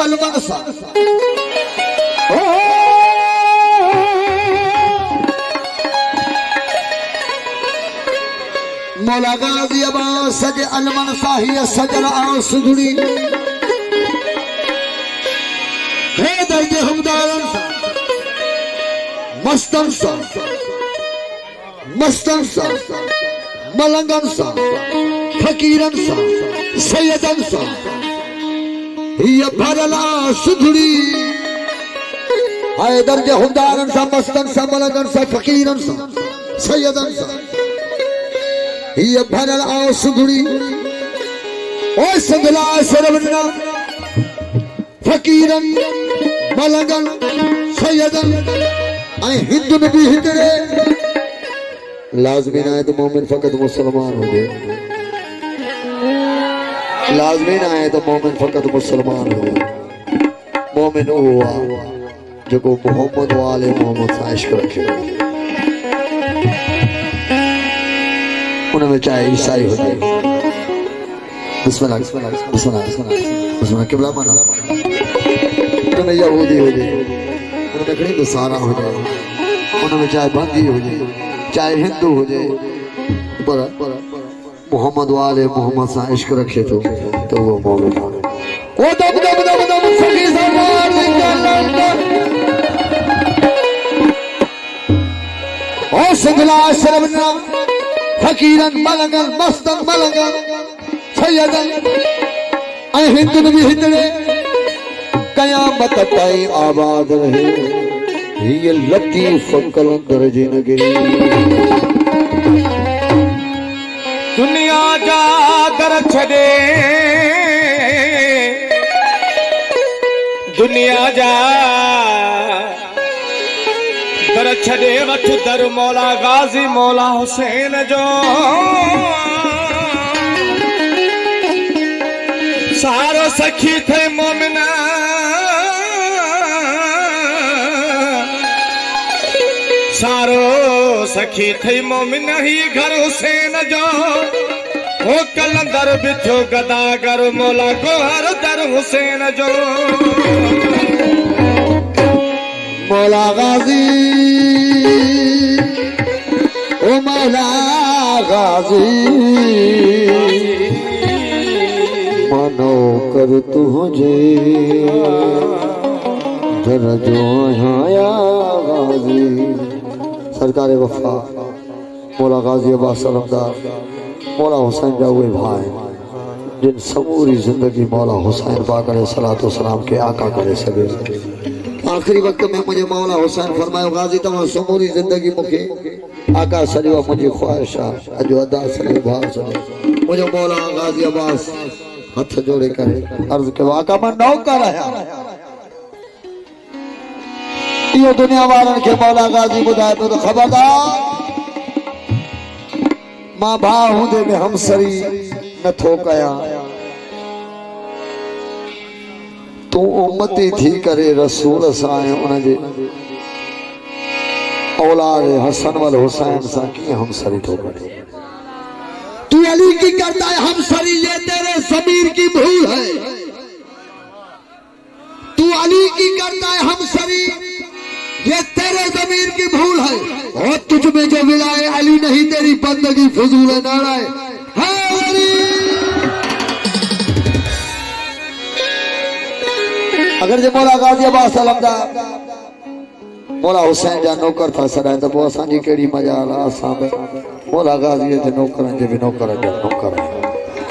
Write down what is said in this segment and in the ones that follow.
अलमनसा मौला गाजी अब्बास सज अलमनसा ही सजल आसुदुड़ी हे दर्जे हमदारन सा मस्तन सा मलंगन सा फकीरन सा सैयदन सा ये भरला सुधड़ी हाय दर्जे हमदारन सा मस्तन सा मलंगन सा फकीरन सा सैयदन सा ये भरला सुधड़ी ओ संगला सरवना फकीरन मलंगन सैयदन आई हिंदू नबी हिंदरे लाजमी ना है तो मोमिन फकत मुसलमान हो जाए लाजमी ना है तो मोमिन फकत मुसलमान हो जाए मोमिन हुआ जो को मोहम्मद वाले मोहम्मद से इश्क रखे उन्हें चाहे ईसाई हो जाए बिस्मिल्लाह बिस्मिल्लाह बिस्मिल्लाह बिस्मिल्लाह किबला माना उन्हें यहूदी हो जाए उन्हें कहीं सारा हो जाए उन्हें चाहे बंदी हो जाए चाहे हिंदू हो जाए पर मोहम्मद वाले मोहम्मद से इश्क रखे तो वो मोमिन हो वो दम दम दम दम सभी सवार ओ संगला शर्मना फकीरन मलंगन मस्तन मलंगन सैयदन ऐ हिंदू नबी हिंदड़े कयामत ताई आबाद रहे ये लतीफ कलंदर जिनगिरी दुनिया जा दर छड़े दुनिया जा दर छड़े वठ दर मौला गाजी मौला हुसैन जो सारो सखी थे मोमिना सारो सखी थई मोमिन ही घर हुसैन जो ओ कलंदर बिठो गदागर मौला गोहर दर हुसैन जो मौला गाजी ओ मौला गाजी मानो कर तुझे दरजो आया गाजी सरकार वफा मौला गाजी अब्बास सलमदार मौला हुसैन जा हुए भाई जिन समूरी जिंदगी मौला हुसैन पाक अलैहिस्सलातु वस्सलाम के आका करे सके आखिरी वक्त में मुझे मौला हुसैन फरमायो गाजी तमा समूरी जिंदगी मुखे आका सजवा मुझे ख्वाहिशा अजो अदा सले भाव सले मुझे मौला गाजी अब्बास हाथ जोड़े करे अर्ज के आका मैं नौकर आया यो दुनिया वालन के मौला गाजी बुधाए तो खबरदार मां भा हुंदे में हमसरी न थो कया तू उम्मती थी करे रसूल साए उनजे औलाद हसन वल हुसैन सा की हमसरी थो करे तू अली की करता है हमसरी ये तेरे ज़मीर की भूल है तू अली की करता है हमसरी ये तेरे ज़मीर की भूल है और तुझ में जो मिलाए अली नहीं तेरी बंदगी फजूल है नाराए अगर जो मौला गाजी अब्बास सलमदार मौला हुसैन जा नौकर था सदाए तो वो असांजी केड़ी मजाल असां में मौला गाजी जे नौकरन जे भी नौकर जा नौकर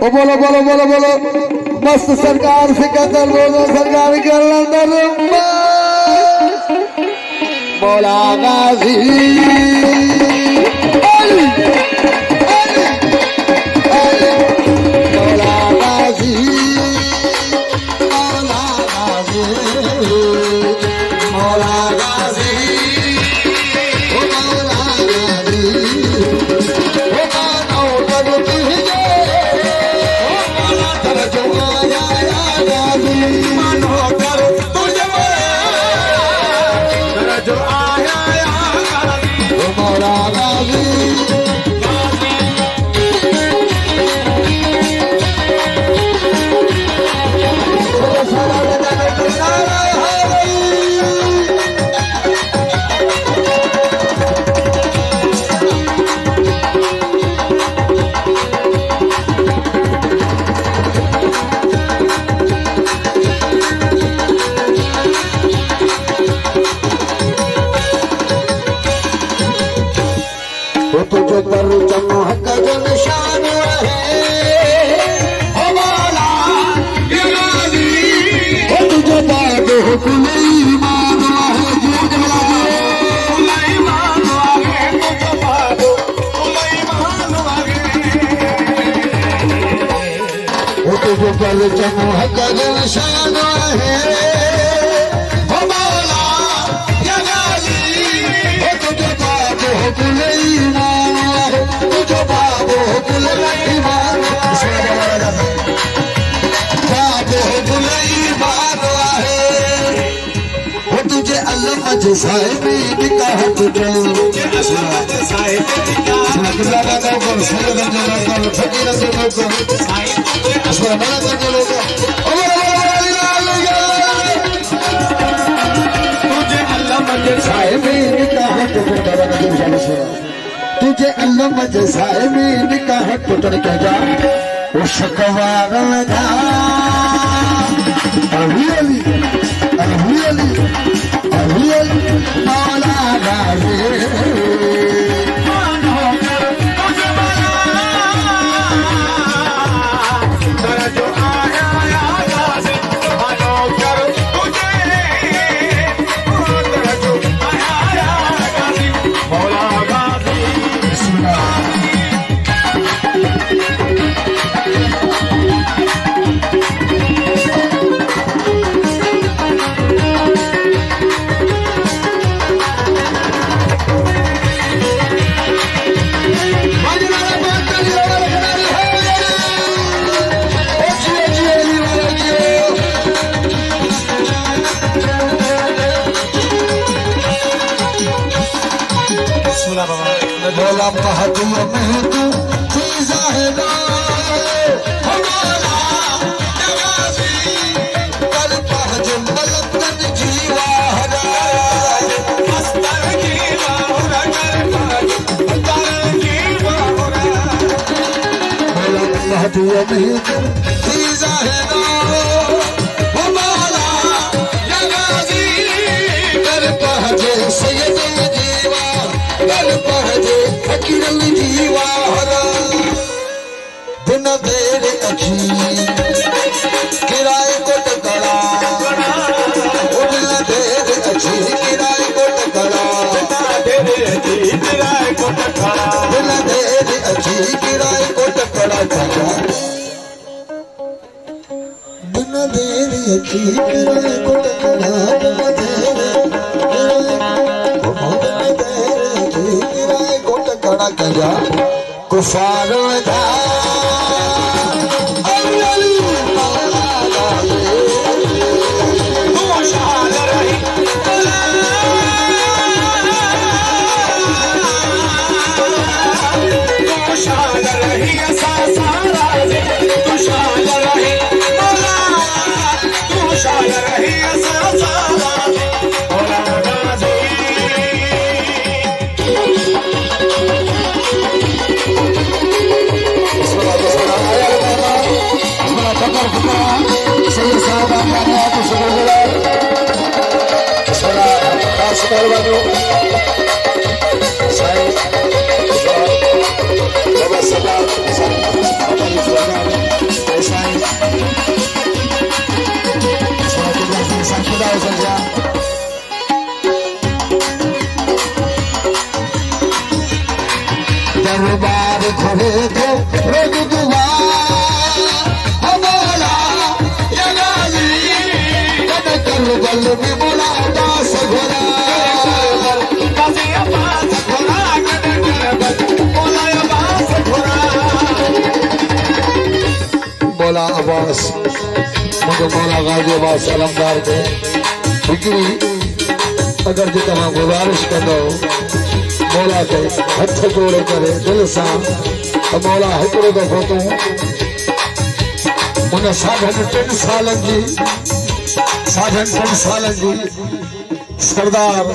ओ बोलो बोलो बोलो बोलो मस्त सरकार सिकंदर बोलो सरकार के अंदर मौला गाजी मौला गाजी मौला गाजी मौला गाजी मौला गाजी मानो कर तुझे मौला तर जो आया गाजी मानो कर तुझे जो आया मौला गाजी वो तुझे पर चमक जो निशान है ओ मौला या गाजी वो तुझे बाद हुक्म ईमान है तुझे पर चमक जो निशान है ओ मौला या गाजी वो तुझे बाद हुक्म ईमान है तुझे बाद हुक्म ईमान बाद हुक्म ईमान है वो तुझे अल्लाह मजसाए में निकाह तुझे अल्लाह मजसाए में निकाह तुझे फकीर से लोग तुझे अल्लाह मजसाए में निकाह तुझे अल्लाह मजसाए में निकाह टुटड़ के जा वो शकवार लगा मौला गाजी बोला महदूम में तू चीज़ा है ना हमारा नवाज़ी कर पहज मलकन जीवा हरा मस्तर जीवा हरा कर पहज मस्तर जीवा हरा बोला महदूम में तू चीज़ा है ना हमारा नवाज़ी कर पहज सैयद जीवा कर पहज फकीर जीवा हरा दिन देर अखी किराए को टकरा दिन देर अखी किराए को टकरा दिन देर अखी किराए को टकरा दिन देर अखी किराए को टकरा कजा कुफार दा दरबार घरे तो रोज दुआ हमारा या गाजी कद कल गल में बोला दास घोड़ा काजी अब्बास घोड़ा कद कल बोला अब्बास घोड़ा बोला अब्बास मुझे मौला गाजी अब्बास अलमदार के फिक्री अगर जो तव्हां गुज़ारिश कंदो मौला के हथ जोड़े करे दिल से मौला हिकिड़ो दफ़ो तूं उन साढनि टिनि सालनि जी सरदार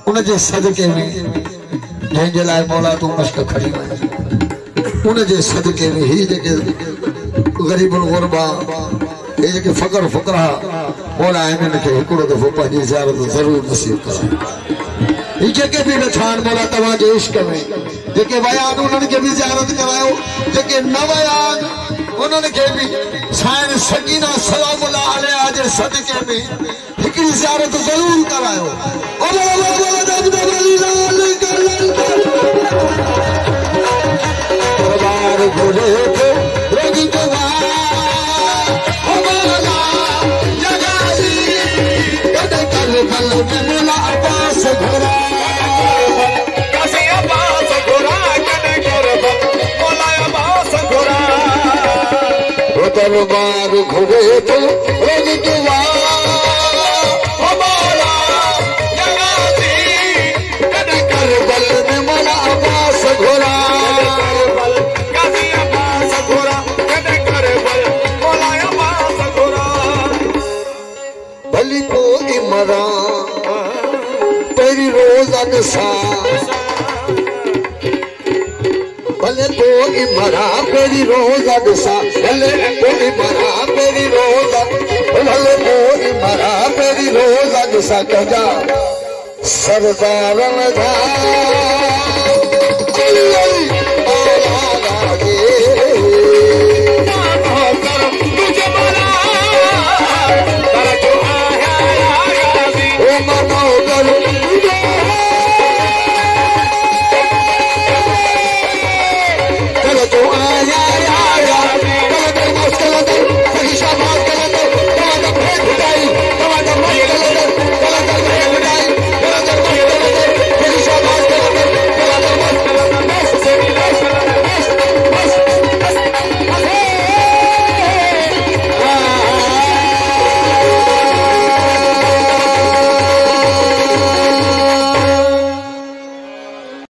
उन जे सदके में जंहिंजे लाइ मौला तूं मश्क खड़ी वञ उन जे सदके में ही जेके ग़रीबुल ग़ुरबा हे जेके फ़क़र फ़ुक़रा मौला इन्हनि खे हिकिड़ो दफ़ो पंहिंजी ज़ियारत ज़रूरु नसीब कराए। जेके भी नछान मोला तव्हांजे इश्क में जेके वयान उन्हनि खे बि ज़ियारत करायो जेके न वयान उन्हनि खे बि साईं सकीना सलामुल्लाह अलैहा जे सदके में हिकिड़ी ज़ियारत ज़रूर करायो। दरबार घुरे थे रोगी मोला अब्बास घोड़ा दरबार घुरे तो करबल में मोला अब्बास घोड़ा भली को इमरान तेरी रोज़न सा भले तो इमरा तेरी रोज़न सा भले तो इमरा तेरी रोज़न भले तो इमरा तेरी रोज़न सा कजा सरदारन जा